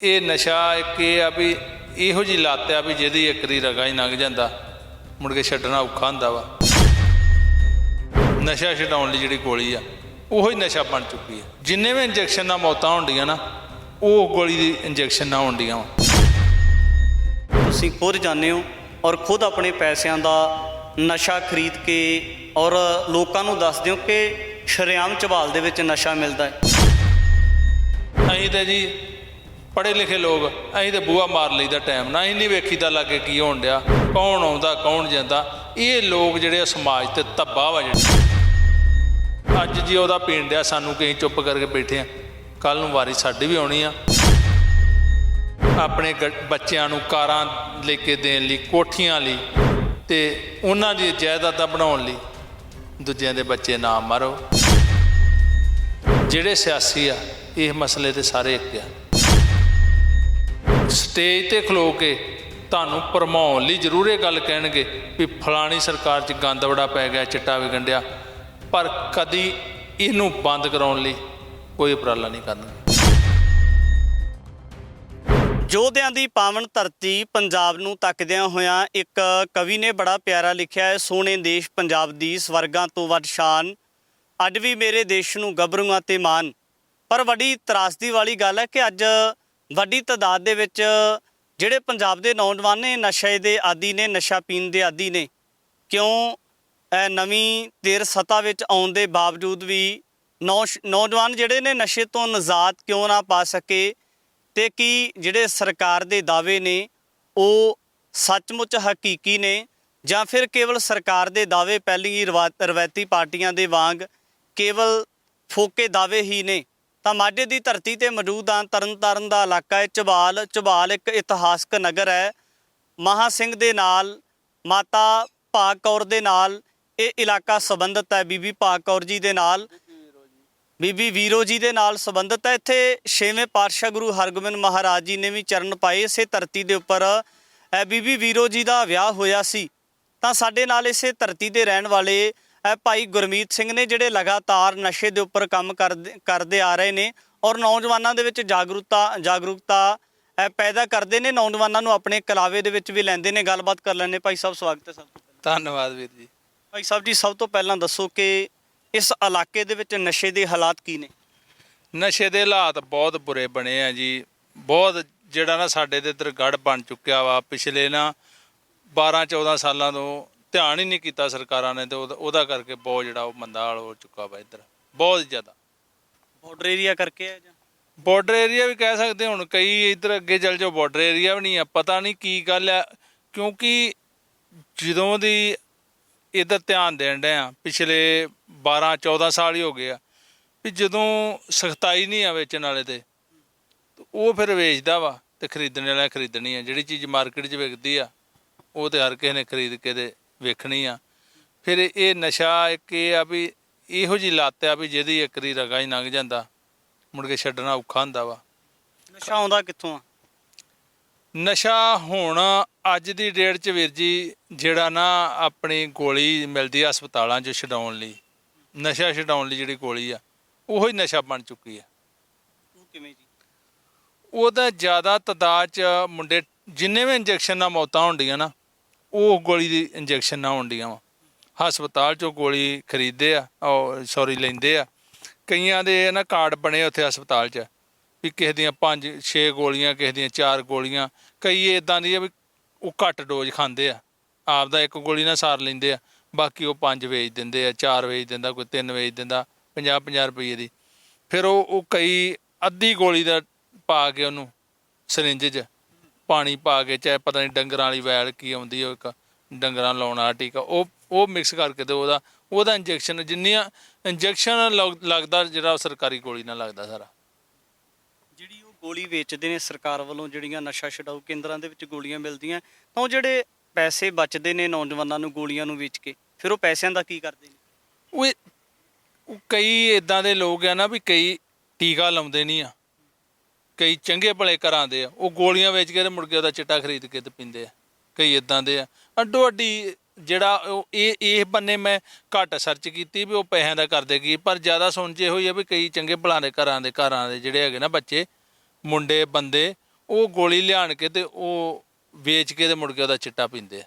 ਇਹ ਨਸ਼ਾ ਇੱਕ ਇਹ ਆ ਵੀ ਇਹੋ ਜਿਹੀ ਲੱਤ ਆ ਵੀ ਜਿਹਦੀ ਇੱਕ ਦੀ ਰਗਾ ਹੀ ਲੰਘ ਜਾਂਦਾ ਮੁੜ ਕੇ ਛੱਡਣਾ ਔਖਾ ਹੁੰਦਾ ਵਾ। ਨਸ਼ਾ ਛਡਾਉਣ ਲਈ ਜਿਹੜੀ ਗੋਲੀ ਆ ਉਹੀ ਨਸ਼ਾ ਬਣ ਚੁੱਕੀ ਆ। ਜਿੰਨੇ ਵੀ ਇੰਜੈਕਸ਼ਨ ਨਾਲ ਮੌਤਾਂ ਹੁੰਦੀਆਂ ਨਾ ਉਹ ਗੋਲੀ ਦੀ ਇੰਜੈਕਸ਼ਨ ਨਾਲ ਹੁੰਦੀਆਂ ਵਾ। ਤੁਸੀਂ ਖੁਦ ਜਾਣਦੇ ਹੋ ਔਰ ਖੁਦ ਆਪਣੇ ਪੈਸਿਆਂ ਦਾ ਨਸ਼ਾ ਖਰੀਦ ਕੇ ਔਰ ਲੋਕਾਂ ਨੂੰ ਦੱਸਦੇ ਹੋ ਕਿ ਸ਼ਰੇਆਮ ਝਬਾਲ ਦੇ ਵਿੱਚ ਨਸ਼ਾ ਮਿਲਦਾ ਹੈ। ਅਸੀਂ ਤਾਂ ਜੀ ਪੜ੍ਹੇ ਲਿਖੇ ਲੋਕ, ਅਸੀਂ ਤਾਂ ਬੂਹਾ ਮਾਰ ਲਈਦਾ ਟਾਈਮ ਨਾ, ਅਸੀਂ ਨਹੀਂ ਵੇਖੀਦਾ ਲਾਗੇ ਕੀ ਹੋਣ ਡਿਆ, ਕੌਣ ਆਉਂਦਾ ਕੌਣ ਜਾਂਦਾ। ਇਹ ਲੋਕ ਜਿਹੜੇ ਸਮਾਜ ਤੇ ਧੱਬਾ ਵਾ ਜਿਹੜੇ ਅੱਜ ਜੀ ਉਹਦਾ ਪੀਣ ਡਿਆ, ਸਾਨੂੰ ਕਹੀਂ ਚੁੱਪ ਕਰਕੇ ਬੈਠੇ ਆ, ਕੱਲ੍ਹ ਨੂੰ ਵਾਰੀ ਸਾਡੀ ਵੀ ਆਉਣੀ ਆ। ਆਪਣੇ ਬੱਚਿਆਂ ਨੂੰ ਕਾਰਾਂ ਲੈ ਕੇ ਦੇਣ ਲਈ, ਕੋਠੀਆਂ ਲਈ ਤੇ ਉਹਨਾਂ ਦੀ ਜਾਇਦਾਦਾਂ ਬਣਾਉਣ ਲਈ ਦੂਜਿਆਂ ਦੇ ਬੱਚੇ ਨਾ ਮਾਰੋ। ਜਿਹੜੇ ਸਿਆਸੀ ਆ ਇਹ ਮਸਲੇ ਤੇ ਸਾਰੇ ਇੱਕ ਆ। ਸਟੇਜ ਤੇ ਖਲੋ ਕੇ ਤੁਹਾਨੂੰ ਭਰਮਾਉਣ ਲਈ ਜ਼ਰੂਰ ਇਹ ਗੱਲ ਕਹਿਣਗੇ ਵੀ ਫਲਾਣੀ ਸਰਕਾਰ 'ਚ ਗੰਦ ਬੜਾ ਪੈ ਗਿਆ, ਚਿੱਟਾ ਵਿਕਣ ਡਿਆ, ਪਰ ਕਦੀ ਇਹਨੂੰ ਬੰਦ ਕਰਾਉਣ ਲਈ ਕੋਈ ਉਪਰਾਲਾ ਨਹੀਂ ਕਰਨਗੇ। ਯੋਧਿਆਂ ਦੀ ਪਾਵਨ ਧਰਤੀ ਪੰਜਾਬ ਨੂੰ ਤੱਕਦਿਆਂ ਹੋਇਆਂ ਇੱਕ ਕਵੀ ਨੇ ਬੜਾ ਪਿਆਰਾ ਲਿਖਿਆ ਹੈ, ਸੋਹਣੇ ਦੇਸ਼ ਪੰਜਾਬ ਦੀ ਸਵਰਗਾਂ ਤੋਂ ਵੱਧ ਸ਼ਾਨ, ਅੱਜ ਵੀ ਮੇਰੇ ਦੇਸ਼ ਨੂੰ ਗੱਭਰੂਆਂ ਤੇ ਮਾਣ। ਪਰ ਵੱਡੀ ਤਰਾਸਦੀ ਵਾਲੀ ਗੱਲ ਹੈ ਕਿ ਅੱਜ ਵੱਡੀ ਤਾਦਾਦ ਦੇ ਵਿੱਚ ਜਿਹੜੇ ਪੰਜਾਬ ਦੇ ਨੌਜਵਾਨ ਨੇ ਨਸ਼ੇ ਦੇ ਆਦੀ ਨੇ, ਨਸ਼ਾ ਪੀਣ ਦੇ ਆਦੀ ਨੇ। ਕਿਉਂ ਨਵੀਂ ਧਿਰ ਸੱਤਾ ਵਿੱਚ ਆਉਣ ਦੇ ਬਾਵਜੂਦ ਵੀ ਨੌਜਵਾਨ ਜਿਹੜੇ ਨੇ ਨਸ਼ੇ ਤੋਂ ਨਿਜਾਤ ਕਿਉਂ ਨਾ ਪਾ ਸਕੇ, ਤੇ ਕੀ ਜਿਹੜੇ ਸਰਕਾਰ ਦੇ ਦਾਅਵੇ ਨੇ ਉਹ ਸੱਚਮੁੱਚ ਹਕੀਕੀ ਨੇ ਜਾਂ ਫਿਰ ਕੇਵਲ ਸਰਕਾਰ ਦੇ ਦਾਅਵੇ ਪਹਿਲੀ ਰਵਾਇਤੀ ਪਾਰਟੀਆਂ ਦੇ ਵਾਂਗ ਕੇਵਲ ਫੋਕੇ ਦਾਅਵੇ ਹੀ ਨੇ। ਤਾਂ ਮਾਝੇ ਦੀ ਧਰਤੀ ਤੇ ਮੌਜੂਦ ਆ, ਤਰਨਤਾਰਨ ਦਾ ਇਲਾਕਾ ਹੈ ਝਬਾਲ ਇੱਕ ਇਤਿਹਾਸਕ ਨਗਰ ਹੈ। ਮਹਾਂ ਸਿੰਘ ਦੇ ਨਾਲ, ਮਾਤਾ ਭਾਗ ਕੌਰ ਦੇ ਨਾਲ ਇਹ ਇਲਾਕਾ ਸੰਬੰਧਿਤ ਹੈ, ਬੀਬੀ ਭਾਗ ਕੌਰ ਜੀ ਦੇ ਨਾਲ, ਬੀਬੀ ਵੀਰੋ ਜੀ ਦੇ ਨਾਲ ਸੰਬੰਧਿਤ ਹੈ। ਇੱਥੇ 6ਵੇਂ ਪਾਤਸ਼ਾਹ ਗੁਰੂ ਹਰਗੋਬਿੰਦ ਮਹਾਰਾਜ ਜੀ ਨੇ ਵੀ ਚਰਨ ਪਾਏ। ਇਸੇ ਧਰਤੀ ਦੇ ਉੱਪਰ ਬੀਬੀ ਵੀਰੋ ਜੀ ਦਾ ਵਿਆਹ ਹੋਇਆ ਸੀ। ਤਾਂ ਸਾਡੇ ਨਾਲ ਇਸੇ ਧਰਤੀ ਦੇ ਰਹਿਣ ਵਾਲੇ ਭਾਈ ਗੁਰਮੀਤ ਸਿੰਘ ਨੇ, ਜਿਹੜੇ ਲਗਾਤਾਰ ਨਸ਼ੇ ਦੇ ਉੱਪਰ ਕੰਮ ਕਰਦੇ ਆ ਰਹੇ ਨੇ ਔਰ ਨੌਜਵਾਨਾਂ ਦੇ ਵਿੱਚ ਜਾਗਰੂਕਤਾ ਪੈਦਾ ਕਰਦੇ ਨੇ, ਨੌਜਵਾਨਾਂ ਨੂੰ ਆਪਣੇ ਕਲਾਵੇ ਦੇ ਵਿੱਚ ਵੀ ਲੈਂਦੇ ਨੇ। ਗੱਲਬਾਤ ਕਰ ਲੈਂਦੇ। ਭਾਈ ਸਾਹਿਬ ਸਵਾਗਤ ਹੈ। ਸਭ ਤੋਂ ਧੰਨਵਾਦ ਵੀਰ ਜੀ। ਭਾਈ ਸਾਹਿਬ ਜੀ, ਸਭ ਤੋਂ ਪਹਿਲਾਂ ਦੱਸੋ ਕਿ ਇਸ ਇਲਾਕੇ ਦੇ ਵਿੱਚ ਨਸ਼ੇ ਦੇ ਹਾਲਾਤ ਕੀ ਨੇ? ਨਸ਼ੇ ਦੇ ਹਾਲਾਤ ਬਹੁਤ ਬੁਰੇ ਬਣੇ ਆ ਜੀ। ਬਹੁਤ ਜਿਹੜਾ ਨਾ ਸਾਡੇ ਦੇ ਇੱਧਰ ਗੜ੍ਹ ਬਣ ਚੁੱਕਿਆ ਵਾ। ਪਿਛਲੇ ਨਾ 12-14 ਸਾਲਾਂ ਤੋਂ ਧਿਆਨ ਹੀ ਨਹੀਂ ਕੀਤਾ ਸਰਕਾਰਾਂ ਨੇ, ਤੇ ਉਹਦਾ ਕਰਕੇ ਬਹੁਤ ਜਿਹੜਾ ਉਹ ਮੰਦਾ ਹਾਲ ਹੋ ਚੁੱਕਾ ਵਾ ਇੱਧਰ, ਬਹੁਤ ਜ਼ਿਆਦਾ। ਬਾਰਡਰ ਏਰੀਆ ਕਰਕੇ ਹੈ ਜਾਂ ਬਾਰਡਰ ਏਰੀਆ ਵੀ ਕਹਿ ਸਕਦੇ ਹੁਣ, ਕਈ ਇੱਧਰ ਅੱਗੇ ਚੱਲ ਜਾਓ ਬਾਰਡਰ ਏਰੀਆ ਵੀ ਨਹੀਂ ਆ। ਪਤਾ ਨਹੀਂ ਕੀ ਗੱਲ ਆ, ਕਿਉਂਕਿ ਜਦੋਂ ਦੀ ਇੱਧਰ ਧਿਆਨ ਦੇਣ ਡਏ ਆ, ਪਿਛਲੇ 12-14 ਸਾਲ ਹੀ ਹੋ ਗਏ ਆ, ਵੀ ਜਦੋਂ ਸਖਤਾਈ ਨਹੀਂ ਆ ਵੇਚਣ ਵਾਲੇ ਤੇ ਉਹ ਫਿਰ ਵੇਚਦਾ ਵਾ ਤੇ ਖਰੀਦਣ ਵਾਲਾ ਖਰੀਦਣੀ ਆ। ਜਿਹੜੀ ਚੀਜ਼ ਮਾਰਕੀਟ 'ਚ ਵਿਕਦੀ ਆ ਉਹ ਤੇ ਹਰ ਕਿਸੇ ਨੇ ਖਰੀਦ ਕੇ ਤੇ ਵੇਖਣੀ ਆ। ਫਿਰ ਇਹ ਨਸ਼ਾ ਇੱਕ ਇਹ ਆ ਵੀ ਇਹੋ ਜਿਹੀ ਲੱਤ ਆ ਵੀ ਜਿਹਦੀ ਇੱਕ ਦੀ ਰਗਾ ਹੀ ਲੰਘ ਜਾਂਦਾ ਮੁੜ ਕੇ ਛੱਡਣਾ ਔਖਾ ਹੁੰਦਾ ਵਾ। ਨਸ਼ਾ ਆਉਂਦਾ ਕਿੱਥੋਂ ਆ? ਨਸ਼ਾ ਹੁਣ ਅੱਜ ਦੀ ਡੇਟ 'ਚ ਵੀਰ ਜੀ ਜਿਹੜਾ ਨਾ ਆਪਣੀ ਗੋਲੀ ਮਿਲਦੀ ਆ ਹਸਪਤਾਲਾਂ 'ਚ ਛਡਾਉਣ ਲਈ, ਨਸ਼ਾ ਛਡਾਉਣ ਲਈ ਜਿਹੜੀ ਗੋਲੀ ਆ ਉਹੀ ਨਸ਼ਾ ਬਣ ਚੁੱਕੀ ਆ। ਉਹ ਕਿਵੇਂ ਜੀ? ਉਹਦਾ ਜ਼ਿਆਦਾ ਤਾਦਾਦ 'ਚ ਮੁੰਡੇ ਜਿੰਨੇ ਵੀ ਇੰਜੈਕਸ਼ਨ ਨਾਲ ਮੌਤਾਂ ਹੁੰਦੀਆਂ ਨਾ ਉਹ ਗੋਲੀ ਦੀ ਇੰਜੈਕਸ਼ਨ ਨਾਲ ਹੁੰਦੀਆਂ ਵਾ। ਹਸਪਤਾਲ 'ਚੋਂ ਗੋਲੀ ਖਰੀਦਦੇ ਆ, ਲੈਂਦੇ ਆ। ਕਈਆਂ ਦੇ ਨਾ ਕਾਰਡ ਬਣੇ ਉੱਥੇ ਹਸਪਤਾਲ 'ਚ ਵੀ ਕਿਸੇ ਦੀਆਂ 5-6 ਗੋਲੀਆਂ, ਕਿਸੇ ਦੀਆਂ 4 ਗੋਲੀਆਂ। ਕਈ ਇੱਦਾਂ ਦੀ ਆ ਵੀ ਉਹ ਘੱਟ ਡੋਜ਼ ਖਾਂਦੇ ਆ, ਆਪਦਾ ਇੱਕ ਗੋਲੀ ਨਾਲ ਸਾਰ ਲੈਂਦੇ ਆ, ਬਾਕੀ ਉਹ 5 ਵੇਚ ਦਿੰਦੇ ਆ, 4 ਵੇਚ ਦਿੰਦਾ, ਕੋਈ 3 ਵੇਚ ਦਿੰਦਾ 50-50 ਰੁਪਏ ਦੀ। ਫਿਰ ਉਹ ਕਈ ਅੱਧੀ ਗੋਲੀ ਦਾ ਪਾ ਕੇ ਉਹਨੂੰ ਸਰਿੰਜ 'ਚ ਪਾਣੀ ਪਾ ਕੇ, ਚਾਹੇ ਪਤਾ ਨਹੀਂ ਡੰਗਰਾਂ ਵਾਲੀ ਵੈਲ ਕੀ ਆਉਂਦੀ ਉਹ ਇੱਕ ਡੰਗਰਾਂ ਲਾਉਣ ਵਾਲਾ ਟੀਕਾ, ਉਹ ਮਿਕਸ ਕਰਕੇ ਤੇ ਉਹਦਾ ਇੰਜੈਕਸ਼ਨ, ਜਿੰਨੀਆਂ ਇੰਜੈਕਸ਼ਨ ਲੱਗਦਾ ਜਿਹੜਾ ਉਹ ਸਰਕਾਰੀ ਗੋਲੀ ਨਾਲ ਲੱਗਦਾ ਸਾਰਾ। ਜਿਹੜੀ ਉਹ ਗੋਲੀ ਵੇਚਦੇ ਨੇ ਸਰਕਾਰ ਵੱਲੋਂ, ਜਿਹੜੀਆਂ ਨਸ਼ਾ ਛਡਾਊ ਕੇਂਦਰਾਂ ਦੇ ਵਿੱਚ ਗੋਲੀਆਂ ਮਿਲਦੀਆਂ, ਤਾਂ ਉਹ ਜਿਹੜੇ ਪੈਸੇ ਬਚਦੇ ਨੇ ਨੌਜਵਾਨਾਂ ਨੂੰ ਗੋਲੀਆਂ ਨੂੰ ਵੇਚ ਕੇ, ਫਿਰ ਉਹ ਪੈਸਿਆਂ ਦਾ ਕੀ ਕਰਦੇ ਨੇ? ਉਹ ਕਈ ਇੱਦਾਂ ਦੇ ਲੋਕ ਆ ਨਾ ਵੀ ਕਈ ਟੀਕਾ ਲਾਉਂਦੇ ਨਹੀਂ ਆ, ਕਈ ਚੰਗੇ ਭਲੇ ਘਰਾਂ ਦੇ ਆ, ਉਹ ਗੋਲੀਆਂ ਵੇਚ ਕੇ ਤੇ ਮੁੜ ਕੇ ਉਹਦਾ ਚਿੱਟਾ ਖਰੀਦ ਕੇ ਤੇ ਪੀਂਦੇ ਆ। ਕਈ ਇੱਦਾਂ ਦੇ ਆ। ਅੱਡੋ ਅੱਡੀ ਜਿਹੜਾ ਉਹ ਇਹ ਬੰਨੇ ਮੈਂ ਘੱਟ ਸਰਚ ਕੀਤੀ ਵੀ ਉਹ ਪੈਸਿਆਂ ਦਾ ਕਰਦੇ ਕੀ, ਪਰ ਜ਼ਿਆਦਾ ਸੁਣ 'ਚ ਇਹੋ ਹੀ ਆ ਵੀ ਕਈ ਚੰਗੇ ਭਲਾਂ ਦੇ ਘਰਾਂ ਦੇ ਜਿਹੜੇ ਹੈਗੇ ਨਾ ਬੱਚੇ, ਮੁੰਡੇ ਬੰਦੇ, ਉਹ ਗੋਲੀ ਲਿਆਣ ਕੇ ਤੇ ਉਹ ਵੇਚ ਕੇ ਤੇ ਮੁੜ ਕੇ ਉਹਦਾ ਚਿੱਟਾ ਪੀਂਦੇ ਆ।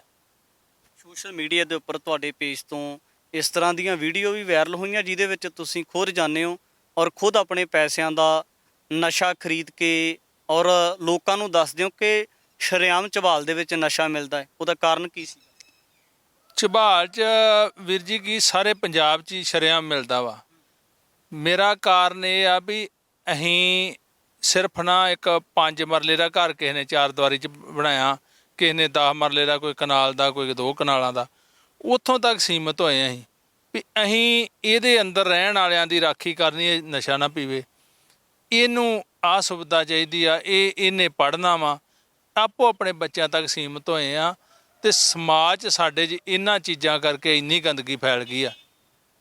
ਸੋਸ਼ਲ ਮੀਡੀਆ ਦੇ ਉੱਪਰ ਤੁਹਾਡੇ ਪੇਜ ਤੋਂ ਇਸ ਤਰ੍ਹਾਂ ਦੀਆਂ ਵੀਡੀਓ ਵੀ ਵਾਇਰਲ ਹੋਈਆਂ ਜਿਹਦੇ ਵਿੱਚ ਤੁਸੀਂ ਖੁਦ ਜਾਂਦੇ ਹੋ ਔਰ ਖੁਦ ਆਪਣੇ ਪੈਸਿਆਂ ਦਾ ਨਸ਼ਾ ਖਰੀਦ ਕੇ ਔਰ ਲੋਕਾਂ ਨੂੰ ਦੱਸਦੇ ਹੋ ਕਿ ਸ਼ਰੇਆਮ ਝਬਾਲ ਦੇ ਵਿੱਚ ਨਸ਼ਾ ਮਿਲਦਾ ਹੈ, ਉਹਦਾ ਕਾਰਨ ਕੀ ਸੀ? ਝਬਾਲ 'ਚ ਵੀਰ ਜੀ ਕੀ ਸਾਰੇ ਪੰਜਾਬ 'ਚ ਹੀ ਸ਼ਰੇਆਮ ਮਿਲਦਾ ਵਾ। ਮੇਰਾ ਕਾਰਨ ਇਹ ਆ ਵੀ ਅਸੀਂ ਸਿਰਫ ਨਾ ਇੱਕ 5 ਮਰਲੇ ਦਾ ਘਰ ਕਿਸੇ ਨੇ 4 ਦੀਵਾਰੀ 'ਚ ਬਣਾਇਆ, ਕਿਸੇ ਨੇ 10 ਮਰਲੇ ਦਾ, ਕੋਈ ਕਨਾਲ ਦਾ, ਕੋਈ 2 ਕਨਾਲਾਂ ਦਾ, ਉੱਥੋਂ ਤੱਕ ਸੀਮਤ ਹੋਏ ਅਸੀਂ ਵੀ ਅਸੀਂ ਇਹਦੇ ਅੰਦਰ ਰਹਿਣ ਵਾਲਿਆਂ ਦੀ ਰਾਖੀ ਕਰਨੀ ਹੈ, ਨਸ਼ਾ ਨਾ ਪੀਵੇ। ਇਹਨੂੰ ਆਹ ਸੁਵਿਧਾ ਚਾਹੀਦੀ ਆ, ਇਹਨੇ ਪੜ੍ਹਨਾ ਵਾ। ਆਪੋ ਆਪਣੇ ਬੱਚਿਆਂ ਤੱਕ ਸੀਮਤ ਹੋਏ ਆ ਤੇ ਸਮਾਜ 'ਚ ਸਾਡੇ 'ਚ ਇਹਨਾਂ ਚੀਜ਼ਾਂ ਕਰਕੇ ਇੰਨੀ ਗੰਦਗੀ ਫੈਲ ਗਈ ਆ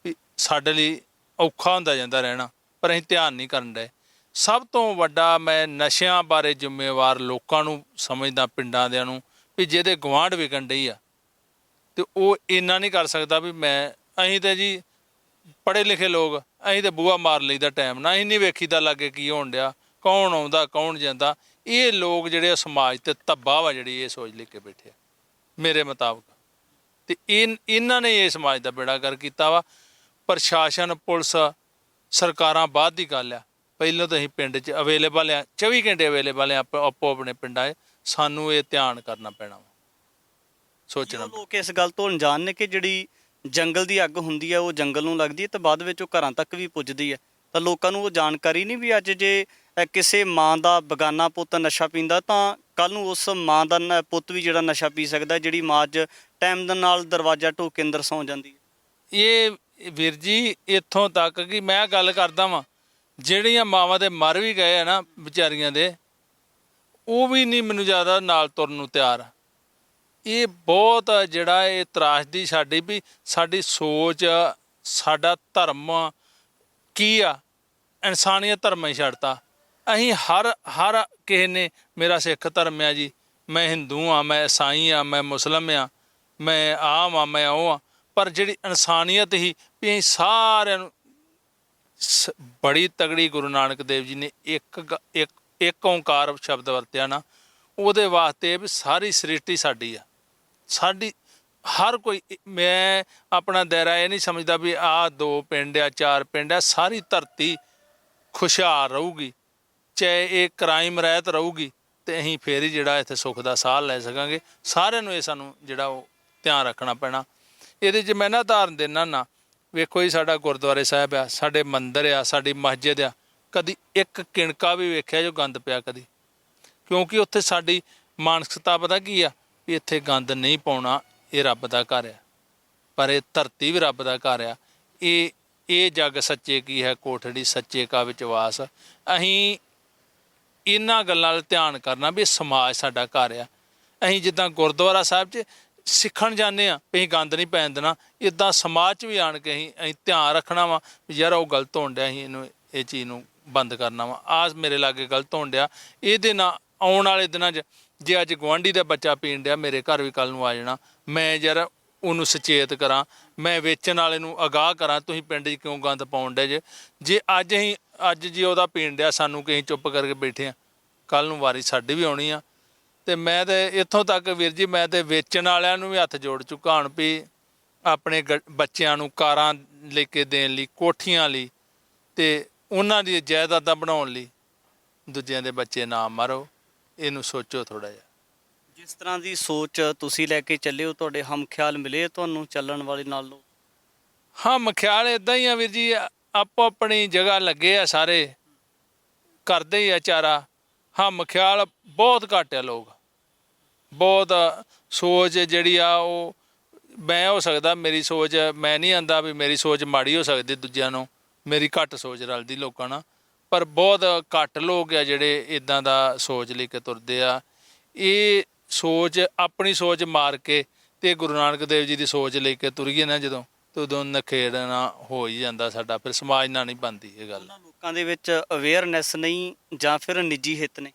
ਵੀ ਸਾਡੇ ਲਈ ਔਖਾ ਹੁੰਦਾ ਜਾਂਦਾ ਰਹਿਣਾ, ਪਰ ਅਸੀਂ ਧਿਆਨ ਨਹੀਂ ਕਰਨ ਡਏ। ਸਭ ਤੋਂ ਵੱਡਾ ਮੈਂ ਨਸ਼ਿਆਂ ਬਾਰੇ ਜ਼ਿੰਮੇਵਾਰ ਲੋਕਾਂ ਨੂੰ ਸਮਝਦਾ, ਪਿੰਡਾਂ ਦਿਆਂ ਨੂੰ, ਵੀ ਜਿਹਦੇ ਗੁਆਂਢ ਵਿਕਣ ਡਈ ਆ ਤੇ ਉਹ ਇੰਨਾ ਨਹੀਂ ਕਰ ਸਕਦਾ ਵੀ ਅਸੀਂ ਤਾਂ ਜੀ ਪੜ੍ਹੇ ਲਿਖੇ ਲੋਕ, ਅਸੀਂ ਤਾਂ ਬੂਹਾ ਮਾਰ ਲਈਦਾ ਟਾਈਮ ਨਾਲ, ਅਸੀਂ ਨਹੀਂ ਵੇਖੀਦਾ ਲਾਗੇ ਕੀ ਹੋਣ ਡਿਆ, ਕੌਣ ਆਉਂਦਾ ਕੌਣ ਜਾਂਦਾ। ਇਹ ਲੋਕ ਜਿਹੜੇ ਸਮਾਜ ਤੇ ਧੱਬਾ ਵਾ ਜਿਹੜੀ ਇਹ ਸੋਚ ਲੈ ਕੇ ਬੈਠੇ ਆ ਮੇਰੇ ਮੁਤਾਬਕ, ਤੇ ਇਹਨਾਂ ਨੇ ਇਹ ਸਮਾਜ ਦਾ ਬੇੜਾ ਗਰਕ ਕੀਤਾ ਵਾ। ਪ੍ਰਸ਼ਾਸਨ, ਪੁਲਿਸ, ਸਰਕਾਰਾਂ ਬਾਅਦ ਦੀ ਗੱਲ ਆ, ਪਹਿਲਾਂ ਤਾਂ ਅਸੀਂ ਪਿੰਡ 'ਚ ਅਵੇਲੇਬਲ ਆ, 24 ਘੰਟੇ ਅਵੇਲੇਬਲ ਆ ਆਪੋ ਆਪਣੇ ਪਿੰਡਾਂ 'ਚ। ਸਾਨੂੰ ਇਹ ਧਿਆਨ ਕਰਨਾ ਪੈਣਾ ਵਾ, ਸੋਚਣਾ। ਲੋਕ ਇਸ ਗੱਲ ਤੋਂ ਅਣਜਾਣ ਨੇ ਕਿ ਜਿਹੜੀ ਜੰਗਲ ਦੀ ਅੱਗ ਹੁੰਦੀ ਹੈ ਉਹ ਜੰਗਲ ਨੂੰ ਲੱਗਦੀ ਹੈ ਤੇ ਬਾਅਦ ਵਿੱਚ ਉਹ ਘਰਾਂ ਤੱਕ ਵੀ ਪੁੱਜਦੀ ਹੈ, ਤਾਂ ਲੋਕਾਂ ਨੂੰ ਉਹ ਜਾਣਕਾਰੀ ਨਹੀਂ ਵੀ ਅੱਜ ਜੇ ਕਿਸੇ ਮਾਂ ਦਾ ਬਗਾਨਾ ਪੁੱਤ ਨਸ਼ਾ ਪੀਂਦਾ ਤਾਂ ਕੱਲ ਨੂੰ ਉਸ ਮਾਂ ਦਾ ਪੁੱਤ ਵੀ ਜਿਹੜਾ ਨਸ਼ਾ ਪੀ ਸਕਦਾ, ਜਿਹੜੀ ਮਾਂ ਅੱਜ ਟਾਈਮ ਦੇ ਨਾਲ ਦਰਵਾਜ਼ਾ ਢੋਕ ਕੇ ਅੰਦਰ ਸੌਂ ਜਾਂਦੀ ਹੈ। ਇਹ ਵੀਰ ਜੀ ਇੱਥੋਂ ਤੱਕ ਕਿ ਮੈਂ ਗੱਲ ਕਰਦਾ ਵਾਂ, ਜਿਹੜੀਆਂ ਮਾਵਾਂ ਦੇ ਮਰ ਵੀ ਗਏ ਆ ਨਾ ਵਿਚਾਰੀਆਂ ਦੇ, ਉਹ ਵੀ ਨਹੀਂ ਮੈਨੂੰ ਜ਼ਿਆਦਾ ਨਾਲ ਤੁਰਨ ਨੂੰ ਤਿਆਰ। ਇਹ ਬਹੁਤ ਜਿਹੜਾ ਇਹ ਤਰਾਸਦੀ ਸਾਡੀ ਵੀ ਸਾਡੀ ਸੋਚ, ਸਾਡਾ ਧਰਮ ਕੀ ਆ, ਇਨਸਾਨੀਅਤ ਧਰਮ ਹੀ ਛੱਡਤਾ। ਅਸੀਂ ਹਰ ਕਿਸੇ ਨੇ, ਮੇਰਾ ਸਿੱਖ ਧਰਮ ਆ ਜੀ, ਮੈਂ ਹਿੰਦੂ ਆ, ਮੈਂ ਈਸਾਈ ਆ, ਮੈਂ ਮੁਸਲਿਮ ਆ, ਮੈਂ ਆਮ ਆ, ਮੈਂ ਉਹ ਆ, ਪਰ ਜਿਹੜੀ ਇਨਸਾਨੀਅਤ ਹੀ ਵੀ ਅਸੀਂ ਸਾਰਿਆਂ ਨੂੰ ਬੜੀ ਤਗੜੀ ਗੁਰੂ ਨਾਨਕ ਦੇਵ ਜੀ ਨੇ ਇੱਕ ਓਂਕਾਰ ਸ਼ਬਦ ਵਰਤਿਆ ਨਾ, ਉਹਦੇ ਵਾਸਤੇ ਵੀ ਸਾਰੀ ਸ੍ਰਿਸ਼ਟੀ ਸਾਡੀ ਆ, ਸਾਡੀ ਹਰ ਕੋਈ। ਮੈਂ ਆਪਣਾ ਦਾਇਰਾ ਇਹ ਨਹੀਂ ਸਮਝਦਾ ਵੀ ਆਹ 2 ਪਿੰਡ ਆ, 4 ਪਿੰਡ ਆ, ਸਾਰੀ ਧਰਤੀ ਖੁਸ਼ਹਾਲ ਰਹੂਗੀ, ਚਾਹੇ ਇਹ ਕ੍ਰਾਈਮ ਰਹਿਤ ਰਹੂਗੀ, ਤੇ ਅਸੀਂ ਫੇਰ ਹੀ ਜਿਹੜਾ ਇੱਥੇ ਸੁੱਖ ਦਾ ਸਾਹ ਲੈ ਸਕਾਂਗੇ। ਸਾਰਿਆਂ ਨੂੰ ਇਹ ਸਾਨੂੰ ਜਿਹੜਾ ਉਹ ਧਿਆਨ ਰੱਖਣਾ ਪੈਣਾ। ਇਹਦੇ 'ਚ ਮੈਂ ਨਾ ਉਦਾਹਰਨ ਦਿੰਦਾ ਨਾ, ਵੇਖੋ ਜੀ ਸਾਡਾ ਗੁਰਦੁਆਰੇ ਸਾਹਿਬ ਆ, ਸਾਡੇ ਮੰਦਿਰ ਆ, ਸਾਡੀ ਮਸਜਿਦ ਆ, ਕਦੀ ਇੱਕ ਕਿਣਕਾ ਵੀ ਵੇਖਿਆ ਜੋ ਗੰਦ ਪਿਆ ਕਦੀ? ਕਿਉਂਕਿ ਉੱਥੇ ਸਾਡੀ ਮਾਨਸਿਕਤਾ ਪਤਾ ਕੀ ਆ ਵੀ ਇੱਥੇ ਗੰਦ ਨਹੀਂ ਪਾਉਣਾ, ਇਹ ਰੱਬ ਦਾ ਘਰ ਆ, ਪਰ ਇਹ ਧਰਤੀ ਵੀ ਰੱਬ ਦਾ ਘਰ ਆ। ਇਹ ਜੱਗ ਸੱਚੇ ਕੀ ਹੈ ਕੋਠੜੀ ਸੱਚੇ ਕਾ ਵਿੱਚ ਵਾਸ। ਅਸੀਂ ਇਹਨਾਂ ਗੱਲਾਂ ਵੱਲ ਧਿਆਨ ਕਰਨਾ ਵੀ ਸਮਾਜ ਸਾਡਾ ਘਰ ਆ। ਅਸੀਂ ਜਿੱਦਾਂ ਗੁਰਦੁਆਰਾ ਸਾਹਿਬ 'ਚ ਸਿੱਖਣ ਜਾਂਦੇ ਹਾਂ ਵੀ ਅਸੀਂ ਗੰਦ ਨਹੀਂ ਪੈਣ ਦੇਣਾ, ਇੱਦਾਂ ਸਮਾਜ 'ਚ ਵੀ ਆਣ ਕੇ ਅਸੀਂ ਧਿਆਨ ਰੱਖਣਾ ਵਾ ਵੀ ਯਾਰ ਉਹ ਗਲਤ ਹੋਣ ਡਿਆ, ਅਸੀਂ ਇਹ ਚੀਜ਼ ਨੂੰ ਬੰਦ ਕਰਨਾ ਵਾ। ਆਹ ਮੇਰੇ ਲਾਗੇ ਗਲਤ ਹੋਣ ਡਿਆ, ਇਹਦੇ ਨਾਲ ਆਉਣ ਵਾਲੇ ਦਿਨਾਂ 'ਚ ਜੇ ਅੱਜ ਗੁਆਂਢੀ ਦਾ ਬੱਚਾ ਪੀਣ ਡਿਆ, ਮੇਰੇ ਘਰ ਵੀ ਕੱਲ੍ਹ ਨੂੰ ਆ ਜਾਣਾ। ਮੈਂ ਯਾਰ ਉਹਨੂੰ ਸੁਚੇਤ ਕਰਾਂ, ਮੈਂ ਵੇਚਣ ਵਾਲੇ ਨੂੰ ਅਗਾਹ ਕਰਾਂ, ਤੁਸੀਂ ਪਿੰਡ 'ਚ ਕਿਉਂ ਗੰਦ ਪਾਉਣ ਡੇ ਜੇ ਅੱਜ ਜੇ ਉਹਦਾ ਪੀਣ ਡਿਆ, ਸਾਨੂੰ ਕਿ ਅਸੀਂ ਚੁੱਪ ਕਰਕੇ ਬੈਠੇ ਹਾਂ, ਕੱਲ੍ਹ ਨੂੰ ਵਾਰੀ ਸਾਡੀ ਵੀ ਆਉਣੀ ਆ। ਤੇ ਮੈਂ ਤੇ ਇੱਥੋਂ ਤੱਕ ਵੀਰ ਜੀ, ਮੈਂ ਤੇ ਵੇਚਣ ਵਾਲਿਆਂ ਨੂੰ ਵੀ ਹੱਥ ਜੋੜ ਚੁੱਕਾ ਹਾਂ ਵੀ ਆਪਣੇ ਬੱਚਿਆਂ ਨੂੰ ਕਾਰਾਂ ਲੈ ਕੇ ਦੇਣ ਲਈ, ਕੋਠੀਆਂ ਲਈ, ਤੇ ਉਹਨਾਂ ਦੀ ਜਾਇਦਾਦਾਂ ਬਣਾਉਣ ਲਈ ਦੂਜਿਆਂ ਦੇ ਬੱਚੇ ਨਾ ਮਾਰੋ। ਇਹਨੂੰ ਸੋਚੋ ਥੋੜ੍ਹਾ ਜਿਹਾ। ਜਿਸ ਤਰ੍ਹਾਂ ਦੀ ਸੋਚ ਤੁਸੀਂ ਲੈ ਕੇ ਚੱਲੇ ਹੋ, ਤੁਹਾਡੇ ਹਮਖਿਆਲ ਮਿਲੇ ਤੁਹਾਨੂੰ ਚੱਲਣ ਵਾਲੇ ਨਾਲ ਲੋਕ? ਹਮਖਿਆਲ ਇੱਦਾਂ ਹੀ ਆ ਵੀਰ ਜੀ, ਆਪੋ ਆਪਣੀ ਜਗ੍ਹਾ ਲੱਗੇ ਆ, ਸਾਰੇ ਕਰਦੇ ਹੀ ਆ ਚਾਰਾ। ਹਮਖਿਆਲ ਬਹੁਤ ਘੱਟ ਆ ਲੋਕ, ਬਹੁਤ ਸੋਚ ਜਿਹੜੀ ਆ ਉਹ ਮੈਂ ਹੋ ਸਕਦਾ ਮੇਰੀ ਸੋਚ, ਮੈਂ ਨਹੀਂ ਆਂਦਾ ਵੀ ਮੇਰੀ ਸੋਚ ਮਾੜੀ ਹੋ ਸਕਦੀ ਦੂਜਿਆਂ ਨੂੰ, ਮੇਰੀ ਘੱਟ ਸੋਚ ਰਲਦੀ ਲੋਕਾਂ ਨਾਲ, ਪਰ ਬਹੁਤ ਘੱਟ ਲੋਕ ਆ ਜਿਹੜੇ ਇੱਦਾਂ ਦਾ ਸੋਚ ਲੈ ਕੇ ਤੁਰਦੇ ਆ। ਇਹ ਸੋਚ ਆਪਣੀ ਸੋਚ ਮਾਰ ਕੇ ਤੇ ਗੁਰੂ ਨਾਨਕ ਦੇਵ ਜੀ ਦੀ ਸੋਚ ਲੈ ਕੇ ਤੁਰੀਏ ਨਾ ਜਦੋਂ, ਤੇ ਉਦੋਂ ਨਖੇੜਨਾ ਹੋ ਹੀ ਜਾਂਦਾ ਸਾਡਾ, ਫਿਰ ਸਮਾਜ ਨਾਲ ਨਹੀਂ ਬਣਦੀ ਇਹ ਗੱਲ। ਲੋਕਾਂ ਦੇ ਵਿੱਚ ਅਵੇਅਰਨੈਸ ਨਹੀਂ ਜਾਂ ਫਿਰ ਨਿੱਜੀ ਹਿੱਤ ਨੇ?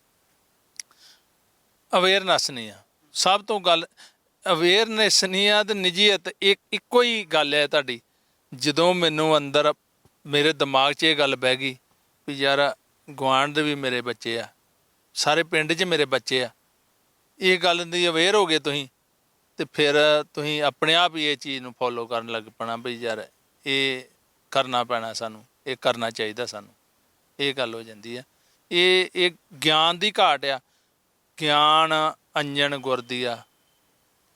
ਅਵੇਅਰਨੈਸ ਨਹੀਂ ਆ, ਸਭ ਤੋਂ ਗੱਲ ਅਵੇਅਰਨੈਸ ਨਹੀਂ ਆ ਤੇ ਨਿੱਜੀ ਹਿੱਤ ਇੱਕੋ ਹੀ ਗੱਲ ਹੈ ਤੁਹਾਡੀ। ਜਦੋਂ ਮੈਨੂੰ ਅੰਦਰ ਮੇਰੇ ਦਿਮਾਗ 'ਚ ਇਹ ਗੱਲ ਬਹਿ ਗਈ ਵੀ ਯਾਰ ਗੁਆਂਢ ਦੇ ਵੀ ਮੇਰੇ ਬੱਚੇ ਆ, ਸਾਰੇ ਪਿੰਡ 'ਚ ਮੇਰੇ ਬੱਚੇ ਆ, ਇਹ ਗੱਲ ਦੀ ਅਵੇਅਰ ਹੋ ਗਏ ਤੁਸੀਂ, ਤੇ ਫਿਰ ਤੁਸੀਂ ਆਪਣੇ ਆਪ ਹੀ ਇਹ ਚੀਜ਼ ਨੂੰ ਫੋਲੋ ਕਰਨ ਲੱਗ ਪੈਣਾ ਵੀ ਯਾਰ ਇਹ ਕਰਨਾ ਪੈਣਾ, ਸਾਨੂੰ ਇਹ ਕਰਨਾ ਚਾਹੀਦਾ, ਸਾਨੂੰ ਇਹ ਗੱਲ ਹੋ ਜਾਂਦੀ ਆ। ਇਹ ਗਿਆਨ ਦੀ ਘਾਟ ਆ। ਗਿਆਨ ਅੰਜਨ ਗੁਰ ਦੀ ਆ,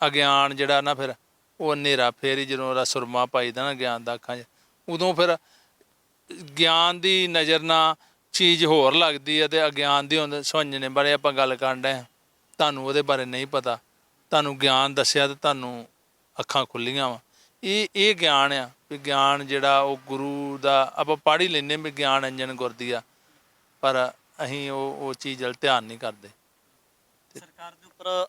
ਅਗਿਆਨ ਜਿਹੜਾ ਨਾ ਫਿਰ ਉਹ ਹਨੇਰਾ, ਫੇਰ ਹੀ ਜਦੋਂ ਉਹਦਾ ਸੁਰਮਾ ਪਾਈਦਾ ਨਾ ਗਿਆਨ ਦਾ ਅੱਖਾਂ 'ਚ, ਉਦੋਂ ਫਿਰ ਗਿਆਨ ਦੀ ਨਜ਼ਰ ਨਾਲ ਚੀਜ਼ ਹੋਰ ਲੱਗਦੀ ਆ, ਅਤੇ ਅਗਿਆਨ ਦੀ ਹੁਣ ਸੁਹੰਜਣੇ ਬਾਰੇ ਆਪਾਂ ਗੱਲ ਕਰਨ ਡਏ ਹਾਂ, ਤੁਹਾਨੂੰ ਉਹਦੇ ਬਾਰੇ ਨਹੀਂ ਪਤਾ, ਤੁਹਾਨੂੰ ਗਿਆਨ ਦੱਸਿਆ ਅਤੇ ਤੁਹਾਨੂੰ ਅੱਖਾਂ ਖੁੱਲ੍ਹੀਆਂ ਵਾ। ਇਹ ਗਿਆਨ ਆ ਵੀ ਗਿਆਨ ਜਿਹੜਾ ਉਹ ਗੁਰੂ ਦਾ ਆਪਾਂ ਪੜ੍ਹ ਹੀ ਲੈਂਦੇ ਵੀ ਗਿਆਨ ਅੰਜਨ ਗੁਰ ਦੀ ਆ, ਪਰ ਅਸੀਂ ਉਹ ਚੀਜ਼ ਵੱਲ ਧਿਆਨ ਨਹੀਂ ਕਰਦੇ। ਸਰਕਾਰ ਦੇ ਉੱਪਰ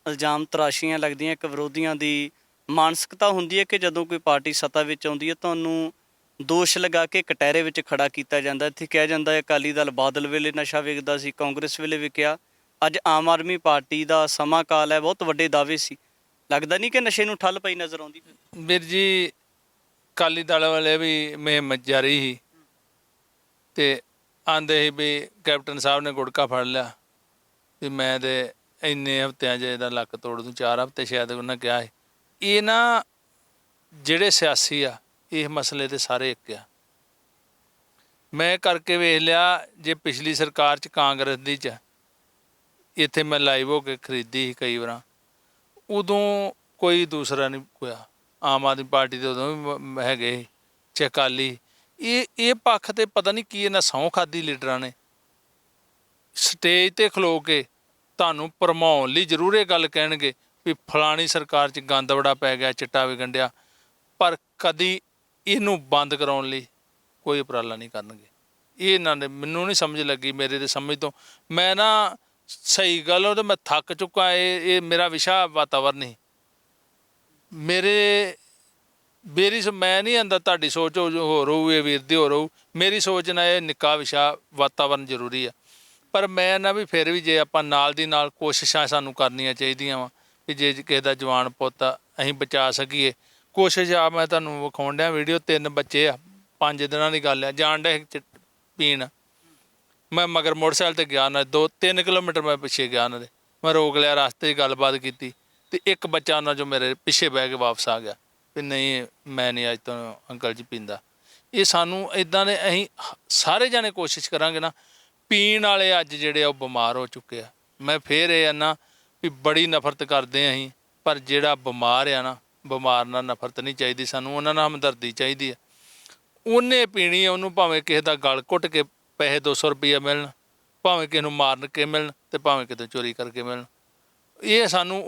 ਇਲਜ਼ਾਮ ਤਰਾਸ਼ੀਆਂ ਲੱਗਦੀਆਂ, ਇੱਕ ਵਿਰੋਧੀਆਂ ਦੀ ਮਾਨਸਿਕਤਾ ਹੁੰਦੀ ਹੈ ਕਿ ਜਦੋਂ ਕੋਈ ਪਾਰਟੀ ਸੱਤਾ ਵਿੱਚ ਆਉਂਦੀ ਹੈ ਤੁਹਾਨੂੰ ਦੋਸ਼ ਲਗਾ ਕੇ ਕਟਹਿਰੇ ਵਿੱਚ ਖੜਾ ਕੀਤਾ ਜਾਂਦਾ। ਇੱਥੇ ਕਿਹਾ ਜਾਂਦਾ ਹੈ ਅਕਾਲੀ ਦਲ ਬਾਦਲ ਵੇਲੇ ਨਸ਼ਾ ਵਿਕਦਾ ਸੀ, ਕਾਂਗਰਸ ਵੇਲੇ ਵਿਕਿਆ, ਅੱਜ ਆਮ ਆਦਮੀ ਪਾਰਟੀ ਦਾ ਸਮਾਂ ਕਾਲ ਹੈ, ਬਹੁਤ ਵੱਡੇ ਦਾਅਵੇ ਸੀ। ਲੱਗਦਾ ਨਹੀਂ ਕਿ ਨਸ਼ੇ ਨੂੰ ਠੱਲ ਪਈ ਨਜ਼ਰ ਆਉਂਦੀ? ਵੀਰ ਜੀ, ਅਕਾਲੀ ਦਲ ਵਾਲੇ ਵੀ ਮੁਹਿੰਮ ਜਾਰੀ ਸੀ, ਅਤੇ ਆਂਦੇ ਸੀ ਵੀ ਕੈਪਟਨ ਸਾਹਿਬ ਨੇ ਗੁੜਕਾ ਫੜ ਲਿਆ ਵੀ ਮੈਂ ਤੇ ਇੰਨੇ ਹਫ਼ਤਿਆਂ 'ਚ ਇਹਦਾ ਲੱਕ ਤੋੜ ਦੂੰ, 4 ਹਫ਼ਤੇ ਸ਼ਾਇਦ ਉਹਨਾਂ ਕਿਹਾ ਸੀ। ਇਹ ਨਾ ਜਿਹੜੇ ਸਿਆਸੀ ਆ ਇਹ ਮਸਲੇ ਤੇ ਸਾਰੇ ਇੱਕ ਆ। ਮੈਂ ਕਰਕੇ ਵੇਖ ਲਿਆ, ਜੇ ਪਿਛਲੀ ਸਰਕਾਰ 'ਚ ਕਾਂਗਰਸ ਦੀ 'ਚ ਇੱਥੇ ਮੈਂ ਲਾਈਵ ਹੋ ਕੇ ਖਰੀਦੀ ਸੀ ਕਈ ਵਾਰ, ਉਦੋਂ ਕੋਈ ਦੂਸਰਾ ਨਹੀਂ ਹੋਇਆ। ਆਮ ਆਦਮੀ ਪਾਰਟੀ ਦੇ ਉਦੋਂ ਵੀ ਹੈਗੇ ਸੀ, ਚਾਹੇ ਅਕਾਲੀ। ਇਹ ਪੱਖ ਤੇ ਪਤਾ ਨਹੀਂ ਕੀ ਇਹਨਾਂ ਸਹੁੰ ਖਾਧੀ ਲੀਡਰਾਂ ਨੇ, ਸਟੇਜ 'ਤੇ ਖਲੋ ਕੇ ਤੁਹਾਨੂੰ ਭਰਮਾਉਣ ਲਈ ਜ਼ਰੂਰ ਇਹ ਗੱਲ ਕਹਿਣਗੇ ਵੀ ਫਲਾਣੀ ਸਰਕਾਰ 'ਚ ਗੰਦ ਬੜਾ ਪੈ ਗਿਆ, ਚਿੱਟਾ ਵਿਕਣ ਡਿਆ, ਪਰ ਕਦੀ ਇਹਨੂੰ ਬੰਦ ਕਰਾਉਣ ਲਈ ਕੋਈ ਉਪਰਾਲਾ ਨਹੀਂ ਕਰਨਗੇ। ਇਹ ਇਹਨਾਂ ਨੇ ਮੈਨੂੰ ਨਹੀਂ ਸਮਝ ਲੱਗੀ, ਮੇਰੇ ਤੇ ਸਮਝ ਤੋਂ ਮੈਂ ਨਾ ਸਹੀ ਗੱਲ ਉਹ ਤਾਂ ਮੈਂ ਥੱਕ ਚੁੱਕਾ। ਇਹ ਮੇਰਾ ਵਿਸ਼ਾ ਵਾਤਾਵਰਨ ਨਹੀਂ ਮੇਰੀ ਮੈਂ ਨਹੀਂ ਆਂਦਾ ਤੁਹਾਡੀ ਸੋਚ ਹੋਰ ਹੋਊ, ਇਹ ਵੀਰ ਦੀ ਹੋਰ ਹੋਊ, ਮੇਰੀ ਸੋਚ ਨਾਲ ਇਹ ਨਿੱਕਾ ਵਿਸ਼ਾ ਵਾਤਾਵਰਨ ਜ਼ਰੂਰੀ ਆ। ਪਰ ਮੈਂ ਨਾ ਵੀ ਫਿਰ ਵੀ ਜੇ ਆਪਾਂ ਨਾਲ ਦੀ ਨਾਲ ਕੋਸ਼ਿਸ਼ਾਂ ਸਾਨੂੰ ਕਰਨੀਆਂ ਚਾਹੀਦੀਆਂ ਵਾ ਵੀ ਜੇ ਕਿਸੇ ਦਾ ਜਵਾਨ ਪੁੱਤ ਅਸੀਂ ਬਚਾ ਸਕੀਏ। ਕੋਸ਼ਿਸ਼ ਆ, ਮੈਂ ਤੁਹਾਨੂੰ ਵਿਖਾਉਣ ਡਿਆ ਵੀਡੀਓ, 3 ਬੱਚੇ ਆ, 5 ਦਿਨਾਂ ਦੀ ਗੱਲ ਆ, ਜਾਣ ਡੇ ਪੀਣ, ਮੈਂ ਮਗਰ ਮੋਟਰਸਾਈਕਲ 'ਤੇ ਗਿਆ, ਨਾ 2-3 ਕਿਲੋਮੀਟਰ ਮੈਂ ਪਿੱਛੇ ਗਿਆ ਉਹਨਾਂ ਦੇ, ਮੈਂ ਰੋਕ ਲਿਆ, ਰਸਤੇ 'ਚ ਗੱਲਬਾਤ ਕੀਤੀ, ਅਤੇ ਇੱਕ ਬੱਚਾ ਉਹਨਾਂ 'ਚੋਂ ਮੇਰੇ ਪਿੱਛੇ ਬਹਿ ਕੇ ਵਾਪਸ ਆ ਗਿਆ ਵੀ ਨਹੀਂ ਮੈਂ ਨਹੀਂ ਅੱਜ ਤੋਂ ਅੰਕਲ ਜੀ ਪੀਂਦਾ। ਇਹ ਸਾਨੂੰ ਇੱਦਾਂ ਦੇ ਅਸੀਂ ਸਾਰੇ ਜਾਣੇ ਕੋਸ਼ਿਸ਼ ਕਰਾਂਗੇ ਨਾ। ਪੀਣ ਵਾਲੇ ਅੱਜ ਜਿਹੜੇ ਆ ਉਹ ਬਿਮਾਰ ਹੋ ਚੁੱਕੇ ਆ। ਮੈਂ ਫਿਰ ਇਹ ਆ ਨਾ ਵੀ ਬੜੀ ਨਫ਼ਰਤ ਕਰਦੇ ਅਸੀਂ, ਪਰ ਜਿਹੜਾ ਬਿਮਾਰ ਆ ਨਾ, ਬਿਮਾਰ ਨਾਲ ਨਫ਼ਰਤ ਨਹੀਂ ਚਾਹੀਦੀ ਸਾਨੂੰ, ਉਹਨਾਂ ਨਾਲ ਹਮਦਰਦੀ ਚਾਹੀਦੀ ਆ। ਉਹਨੇ ਪੀਣੀ ਆ, ਉਹਨੂੰ ਭਾਵੇਂ ਕਿਸੇ ਦਾ ਗਲ ਘੁੱਟ ਕੇ ਪੈਸੇ 200 ਰੁਪਈਆ ਮਿਲਣ, ਭਾਵੇਂ ਕਿਸੇ ਨੂੰ ਮਾਰਨ ਕੇ ਮਿਲਣ, ਅਤੇ ਭਾਵੇਂ ਕਿਤੇ ਚੋਰੀ ਕਰਕੇ ਮਿਲਣ। ਇਹ ਸਾਨੂੰ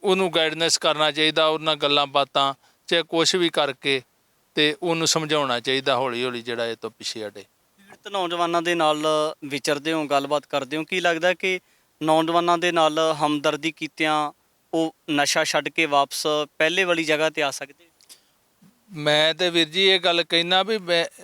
ਉਹਨੂੰ ਗਾਈਡਨੈਸ ਕਰਨਾ ਚਾਹੀਦਾ, ਉਹਨਾਂ ਨਾਲ ਗੱਲਾਂ ਬਾਤਾਂ ਚਾਹੇ ਕੁਛ ਵੀ ਕਰਕੇ, ਅਤੇ ਉਹਨੂੰ ਸਮਝਾਉਣਾ ਚਾਹੀਦਾ ਹੌਲੀ ਹੌਲੀ ਜਿਹੜਾ ਇਹ ਤੋਂ ਪਿੱਛੇ ਹਟੇ। ਪੀੜਤ ਨੌਜਵਾਨਾਂ ਦੇ ਨਾਲ ਵਿਚਰਦੇ ਹੋ, ਗੱਲਬਾਤ ਕਰਦੇ ਹੋ, ਕੀ ਲੱਗਦਾ ਕਿ ਨੌਜਵਾਨਾਂ ਦੇ ਨਾਲ ਹਮਦਰਦੀ ਕੀਤਿਆਂ ਉਹ ਨਸ਼ਾ ਛੱਡ ਕੇ ਵਾਪਸ ਪਹਿਲੇ ਵਾਲੀ ਜਗ੍ਹਾ 'ਤੇ ਆ ਸਕਦੇ? ਮੈਂ ਤਾਂ ਵੀਰ ਜੀ ਇਹ ਗੱਲ ਕਹਿਣਾ ਵੀ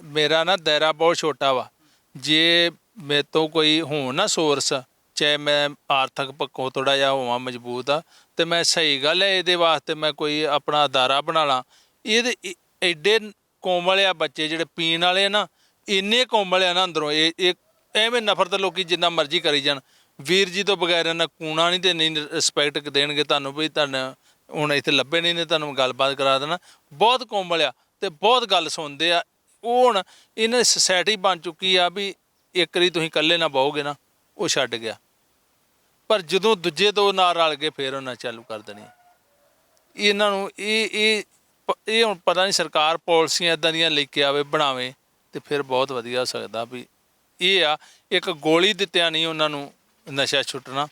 ਮੇਰਾ ਨਾ ਦਾਇਰਾ ਬਹੁਤ ਛੋਟਾ ਵਾ। ਜੇ ਮੇਰੇ ਤੋਂ ਕੋਈ ਹੋਣ ਨਾ ਸੋਰਸ, ਚਾਹੇ ਮੈਂ ਆਰਥਿਕ ਪੱਖੋਂ ਥੋੜ੍ਹਾ ਜਿਹਾ ਹੋਵਾਂ ਮਜ਼ਬੂਤ ਆ, ਅਤੇ ਮੈਂ ਸਹੀ ਗੱਲ ਹੈ ਇਹਦੇ ਵਾਸਤੇ ਮੈਂ ਕੋਈ ਆਪਣਾ ਅਦਾਰਾ ਬਣਾ ਲਾਂ। ਇਹਦੇ ਐਡੇ ਕੋਮਲ ਆ ਬੱਚੇ ਜਿਹੜੇ ਪੀਣ ਵਾਲੇ ਆ ਨਾ, ਇੰਨੇ ਕੋਮਲ ਆ ਨਾ ਅੰਦਰੋਂ, ਇਹ ਐਵੇਂ ਨਫ਼ਰਤ ਲੋਕ ਜਿੰਨਾ ਮਰਜ਼ੀ ਕਰੀ ਜਾਣ, ਵੀਰ ਜੀ ਤੋਂ ਬਗੈਰ ਇਹਨਾਂ ਕੂਣਾ ਨਹੀਂ, ਅਤੇ ਨਹੀਂ ਰਿਸਪੈਕਟ ਦੇਣਗੇ ਤੁਹਾਨੂੰ ਵੀ ਤੁਹਾਨੂੰ ਹੁਣ ਇੱਥੇ ਲੱਭੇ ਨਹੀਂ ਨੇ, ਤੁਹਾਨੂੰ ਗੱਲਬਾਤ ਕਰਾ ਦੇਣਾ। ਬਹੁਤ ਕੋਮਲ ਆ ਅਤੇ ਬਹੁਤ ਗੱਲ ਸੁਣਦੇ ਆ। ਉਹ ਹੁਣ ਇਹਨਾਂ ਦੀ ਸੁਸਾਇਟੀ ਬਣ ਚੁੱਕੀ ਆ ਵੀ ਇੱਕ ਵਾਰੀ ਤੁਸੀਂ ਇਕੱਲੇ ਨਾ ਬਹੋਗੇ ਨਾ, ਉਹ ਛੱਡ ਗਿਆ, ਪਰ ਜਦੋਂ ਦੂਜੇ 2 ਨਾਲ ਰਲ ਗਏ ਫਿਰ ਉਹਨਾਂ ਚਾਲੂ ਕਰ ਦੇਣੀ। ਇਹਨਾਂ ਨੂੰ ਇਹ ਹੁਣ ਪਤਾ ਨਹੀਂ ਸਰਕਾਰ ਪਾਲਿਸੀਆਂ ਇੱਦਾਂ ਦੀਆਂ ਲੈ ਕੇ ਆਵੇ, ਬਣਾਵੇ, ਅਤੇ ਫਿਰ ਬਹੁਤ ਵਧੀਆ ਹੋ ਸਕਦਾ। ਵੀ ਇਹ ਆ ਇੱਕ ਗੋਲੀ ਦਿੱਤਿਆਂ ਨਹੀਂ ਉਹਨਾਂ ਨੂੰ ਨਸ਼ਾ ਛੁੱਟਣਾ,